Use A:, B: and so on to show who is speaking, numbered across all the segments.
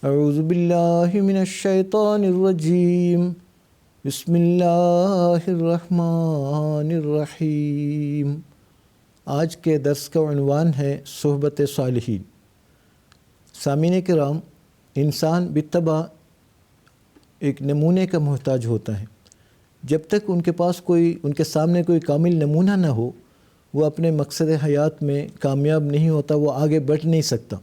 A: اعوذ باللہ من الشیطان الرجیم بسم اللہ الرحمن الرحیم۔ آج کے درس کا عنوان ہے صحبت صالحین۔ سامعین کرام، انسان بالطبع ایک نمونے کا محتاج ہوتا ہے۔ جب تک ان کے سامنے کوئی کامل نمونہ نہ ہو، وہ اپنے مقصد حیات میں کامیاب نہیں ہوتا، وہ آگے بڑھ نہیں سکتا۔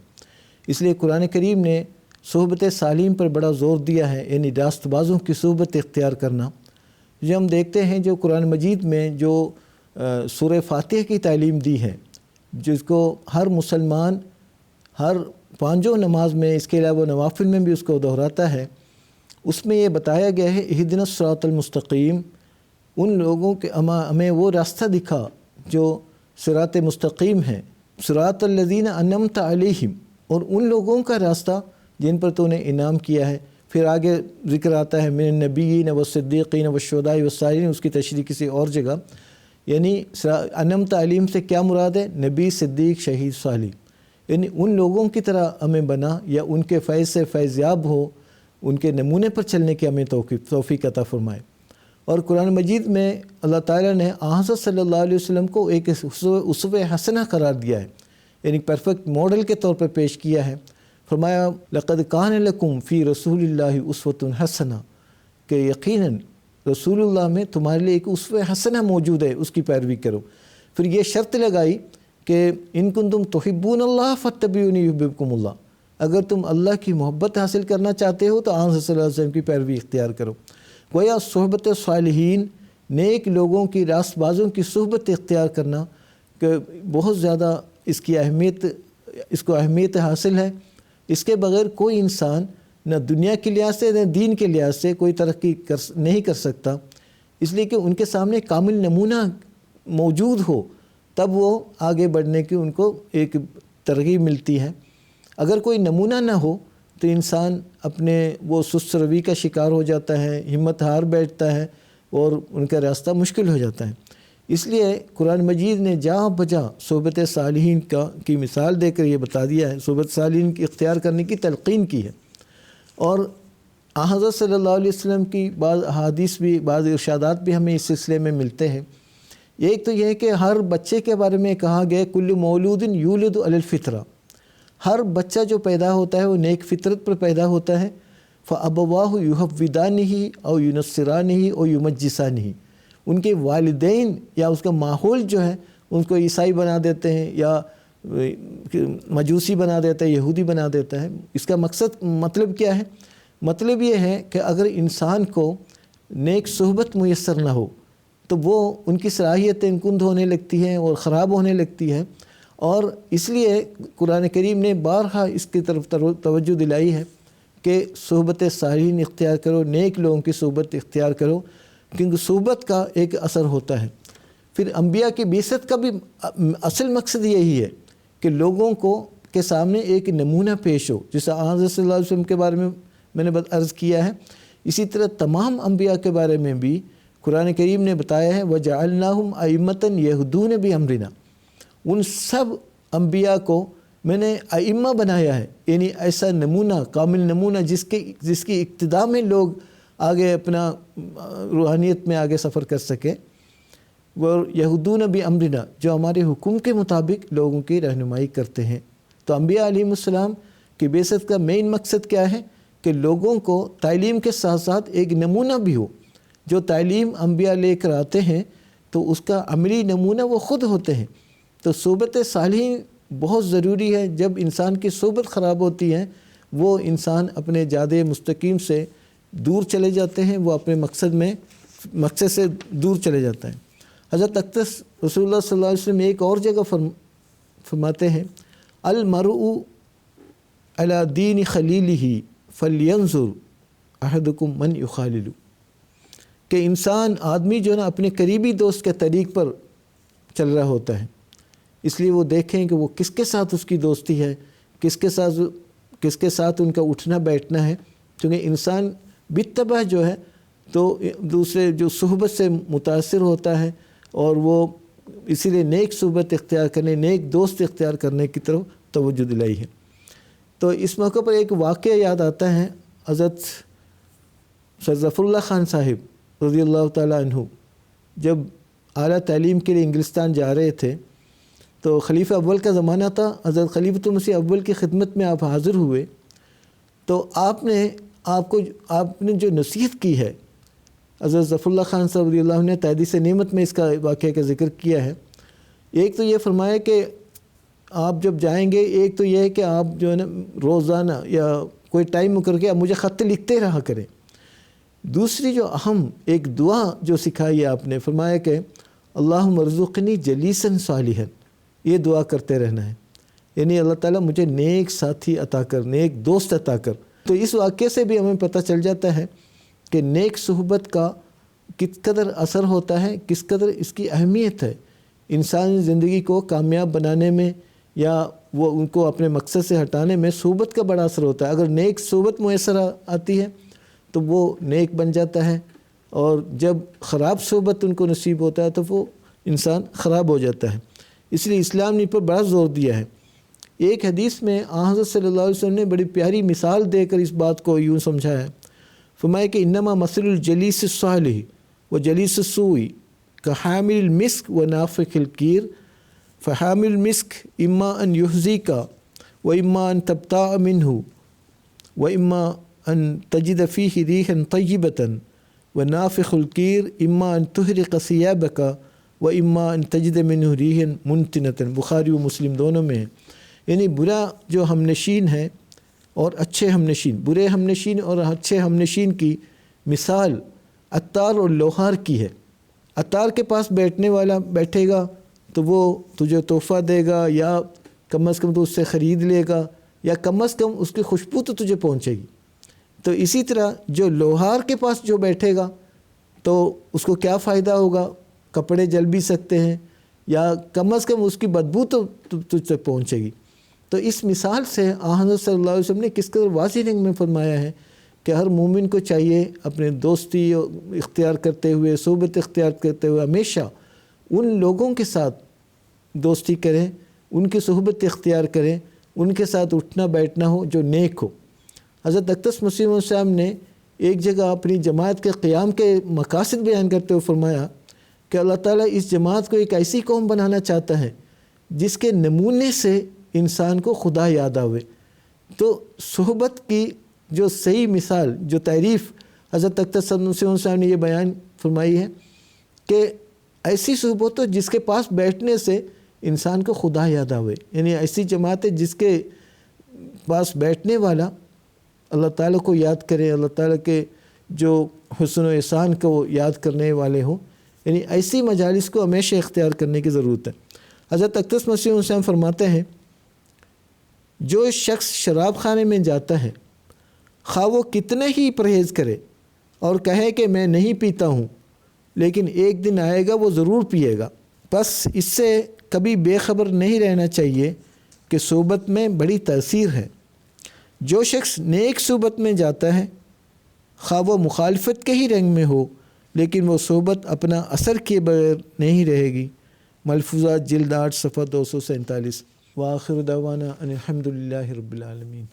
A: اس لیے قرآن کریم نے صحبت صالحین پر بڑا زور دیا ہے، یعنی راست بازوں کی صحبت اختیار کرنا۔ جو ہم دیکھتے ہیں، جو قرآن مجید میں جو سورہ فاتحہ کی تعلیم دی ہے، جس کو ہر مسلمان ہر پانچوں نماز میں، اس کے علاوہ نوافل میں بھی اس کو دہراتا ہے، اس میں یہ بتایا گیا ہے اہدنا الصراط المستقیم۔ ان لوگوں کے ہمیں وہ راستہ دکھا جو صراط مستقیم ہے، صراط الذین انعمت علیہم، اور ان لوگوں کا راستہ جن پر تو نے انعام کیا ہے۔ پھر آگے ذکر آتا ہے من النبیین والصدیقین والشہداء والصالحین، اس کی تشریح کسی اور جگہ۔ یعنی انعمت علیہم سے کیا مراد ہے؟ نبی، صدیق، شہید، صالح، یعنی ان لوگوں کی طرح ہمیں بنا، یا ان کے فیض سے فیضیاب ہو، ان کے نمونے پر چلنے کی ہمیں توفیق عطا فرمائے۔ اور قرآن مجید میں اللہ تعالیٰ نے حضرت صلی اللہ علیہ وسلم کو ایک اسوہ حسنہ قرار دیا ہے، یعنی پرفیکٹ ماڈل کے طور پر پیش کیا ہے۔ فرمایا لقد کان لکم فی رسول اللہ اسوۃ حسنہ، کہ یقیناً رسول اللہ میں تمہارے لیے ایک اسوہ حسنہ موجود ہے، اس کی پیروی کرو۔ پھر یہ شرط لگائی کہ ان کنتم تحبون اللہ فاتبعونی یحببکم اللہ، اگر تم اللہ کی محبت حاصل کرنا چاہتے ہو تو آن صلی اللہ علیہ وسلم کی پیروی اختیار کرو۔ گویا صحبت صالحین، نیک لوگوں کی، راست بازوں کی صحبت اختیار کرنا کہ بہت زیادہ اس کو اہمیت حاصل ہے۔ اس کے بغیر کوئی انسان نہ دنیا کے لحاظ سے نہ دین کے لحاظ سے کوئی ترقی نہیں کر سکتا، اس لیے کہ ان کے سامنے کامل نمونہ موجود ہو، تب وہ آگے بڑھنے کی ان کو ایک ترغیب ملتی ہے۔ اگر کوئی نمونہ نہ ہو تو انسان اپنے وہ سست روی کا شکار ہو جاتا ہے، ہمت ہار بیٹھتا ہے، اور ان کا راستہ مشکل ہو جاتا ہے۔ اس لیے قرآن مجید نے جہاں بجا صحبت صالحین کی مثال دے کر یہ بتا دیا ہے، صحبت صالحین کی اختیار کرنے کی تلقین کی ہے۔ اور حضرت صلی اللہ علیہ وسلم کی بعض احادیث بھی، بعض ارشادات بھی ہمیں اس سلسلے میں ملتے ہیں۔ ایک تو یہ ہے کہ ہر بچے کے بارے میں کہا گیا کل مولود یولد علی الفطرہ، ہر بچہ جو پیدا ہوتا ہے وہ نیک فطرت پر پیدا ہوتا ہے۔ فَأَبَوَاهُ يُحَوِّدَانِهِ أَوْ يُنَصِّرَانِهِ أَوْ يُمَجِّسَانِهِ، ان کے والدین یا اس کا ماحول جو ہے ان کو عیسائی بنا دیتے ہیں، یا مجوسی بنا دیتا ہے، یہودی بنا دیتا ہے۔ اس کا مطلب کیا ہے؟ مطلب یہ ہے کہ اگر انسان کو نیک صحبت میسر نہ ہو تو وہ ان کی صلاحیتیں کند ہونے لگتی ہیں اور خراب ہونے لگتی ہیں۔ اور اس لیے قرآن کریم نے بارہا اس کی طرف توجہ دلائی ہے کہ صحبت صالحین اختیار کرو، نیک لوگوں کی صحبت اختیار کرو، کیونکہ صحبت کا ایک اثر ہوتا ہے۔ پھر انبیاء کی بعثت کا بھی اصل مقصد یہی ہے کہ لوگوں کے سامنے ایک نمونہ پیش ہو، جیسا حضرت صلی اللہ علیہ وسلم کے بارے میں نے عرض کیا ہے، اسی طرح تمام انبیاء کے بارے میں بھی قرآن کریم نے بتایا ہے وَجَعَلْنَاهُمْ أَئِمَّةً يَهْدُونَ بِأَمْرِنَا، ان سب انبیاء کو میں نے ائمہ بنایا ہے، یعنی ایسا نمونہ، کامل نمونہ جس کی اقتداء میں لوگ آگے اپنا روحانیت میں آگے سفر کر سکے۔ وہ یہودون بامرنا، جو ہمارے حکم کے مطابق لوگوں کی رہنمائی کرتے ہیں۔ تو انبیاء علیہ السلام کی بعثت کا مین مقصد کیا ہے؟ کہ لوگوں کو تعلیم کے ساتھ ساتھ ایک نمونہ بھی ہو۔ جو تعلیم انبیاء لے کر آتے ہیں تو اس کا عملی نمونہ وہ خود ہوتے ہیں۔ تو صحبت صالحین بہت ضروری ہے۔ جب انسان کی صحبت خراب ہوتی ہے، وہ انسان اپنے جادے مستقیم سے دور چلے جاتے ہیں، وہ اپنے مقصد سے دور چلے جاتا ہے۔ حضرت اقدس رسول اللہ صلی اللہ علیہ وسلم ایک اور جگہ فرماتے ہیں المرء علی دین خلیلہ فلینظر احدکم من یخالل، کہ انسان، آدمی جو ہے نا اپنے قریبی دوست کے طریق پر چل رہا ہوتا ہے، اس لیے وہ دیکھیں کہ وہ کس کے ساتھ اس کی دوستی ہے، کس کے ساتھ ان کا اٹھنا بیٹھنا ہے، کیونکہ انسان بالطبع جو ہے تو دوسرے جو صحبت سے متاثر ہوتا ہے، اور وہ اسی لیے نیک صحبت اختیار کرنے، نیک دوست اختیار کرنے کی طرف توجہ دلائی ہے۔ تو اس موقع پر ایک واقعہ یاد آتا ہے، حضرت سر ظفر اللہ خان صاحب رضی اللہ تعالیٰ عنہ جب اعلیٰ تعلیم کے لیے انگلستان جا رہے تھے تو خلیفہ اول کا زمانہ تھا، حضرت خلیفۃ المسیح اول کی خدمت میں آپ حاضر ہوئے، تو آپ نے جو نصیحت کی ہے، حضرت ظفر اللہ خان صاحب رضی اللہ عنہ نے تحدیث نعمت میں اس کا واقعہ کا ذکر کیا ہے۔ ایک تو یہ فرمایا کہ آپ جب جائیں گے، ایک تو یہ ہے کہ آپ جو ہے نا روزانہ یا کوئی ٹائم مقرر کے آپ مجھے خط لکھتے رہا کریں۔ دوسری جو اہم ایک دعا جو سکھائی ہے آپ نے، فرمایا کہ اللہم ارزقنی جلیسا صالحا، یہ دعا کرتے رہنا ہے، یعنی اللہ تعالیٰ مجھے نیک ساتھی عطا کر، نیک دوست عطا کر۔ تو اس واقعے سے بھی ہمیں پتہ چل جاتا ہے کہ نیک صحبت کا کس قدر اثر ہوتا ہے، کس قدر اس کی اہمیت ہے انسانی زندگی کو کامیاب بنانے میں یا وہ ان کو اپنے مقصد سے ہٹانے میں۔ صحبت کا بڑا اثر ہوتا ہے، اگر نیک صحبت میسر آتی ہے تو وہ نیک بن جاتا ہے، اور جب خراب صحبت ان کو نصیب ہوتا ہے تو وہ انسان خراب ہو جاتا ہے۔ اس لیے اسلام نے ان پر بڑا زور دیا ہے۔ ایک حدیث میں حضرت صلی اللہ علیہ وسلم نے بڑی پیاری مثال دے کر اس بات کو یوں سمجھایا ہے، فرمایا کہ انما مثل الجلیس الصالح و جلیس السوء کحامل المسک و نافخ الکیر فحامل المسک اما ان یحزیک و اما ان تبتاع منہ و اما ان تجد فیہ ریحا طیبۃ و نافخ الکیر اما ان تحرق ثیابک و اما ان تجد منہ ریحا منتنۃ۔ بخاری و مسلم دونوں میں ہے۔ یعنی برا جو ہم نشین ہے اور اچھے ہم نشین، برے ہم نشین اور اچھے ہم نشین کی مثال عطار اور لوہار کی ہے۔ عطار کے پاس بیٹھنے والا بیٹھے گا تو وہ تجھے تحفہ دے گا، یا کم از کم تو اس سے خرید لے گا، یا کم از کم اس کی خوشبو تو تجھے پہنچے گی۔ تو اسی طرح جو لوہار کے پاس جو بیٹھے گا تو اس کو کیا فائدہ ہوگا؟ کپڑے جل بھی سکتے ہیں، یا کم از کم اس کی بدبو تو تجھ سے پہنچے گی۔ تو اس مثال سے حضرت صلی اللہ علیہ وسلم نے کس قدر واضح رنگ میں فرمایا ہے کہ ہر مومن کو چاہیے اپنے دوستی اختیار کرتے ہوئے، صحبت اختیار کرتے ہوئے ہمیشہ ان لوگوں کے ساتھ دوستی کریں، ان کی صحبت اختیار کریں، ان کے ساتھ اٹھنا بیٹھنا ہو جو نیک ہو۔ حضرت اقدس مسیح موعود صاحب نے ایک جگہ اپنی جماعت کے قیام کے مقاصد بیان کرتے ہوئے فرمایا کہ اللہ تعالیٰ اس جماعت کو ایک ایسی قوم بنانا چاہتا ہے جس کے نمونے سے انسان کو خدا یاد آوے۔ تو صحبت کی جو صحیح مثال، جو تعریف حضرت اقدس مسیح موعود صاحب نے یہ بیان فرمائی ہے کہ ایسی صحبت ہو جس کے پاس بیٹھنے سے انسان کو خدا یاد آوے، یعنی ایسی جماعت ہے جس کے پاس بیٹھنے والا اللہ تعالیٰ کو یاد کرے، اللہ تعالیٰ کے جو حسن و احسان کو یاد کرنے والے ہوں، یعنی ایسی مجالس کو ہمیشہ اختیار کرنے کی ضرورت ہے۔ حضرت اقدس مسیح موعود صاحب فرماتے ہیں جو شخص شراب خانے میں جاتا ہے، خواہ وہ کتنے ہی پرہیز کرے اور کہے کہ میں نہیں پیتا ہوں، لیکن ایک دن آئے گا وہ ضرور پیے گا۔ بس اس سے کبھی بے خبر نہیں رہنا چاہیے کہ صحبت میں بڑی تاثیر ہے۔ جو شخص نیک صحبت میں جاتا ہے، خواہ وہ مخالفت کے ہی رنگ میں ہو، لیکن وہ صحبت اپنا اثر کیے بغیر نہیں رہے گی۔ ملفوظات جلد 8 صفحہ 247۔ وآخر دعوانا ان الحمد للہ رب العالمین۔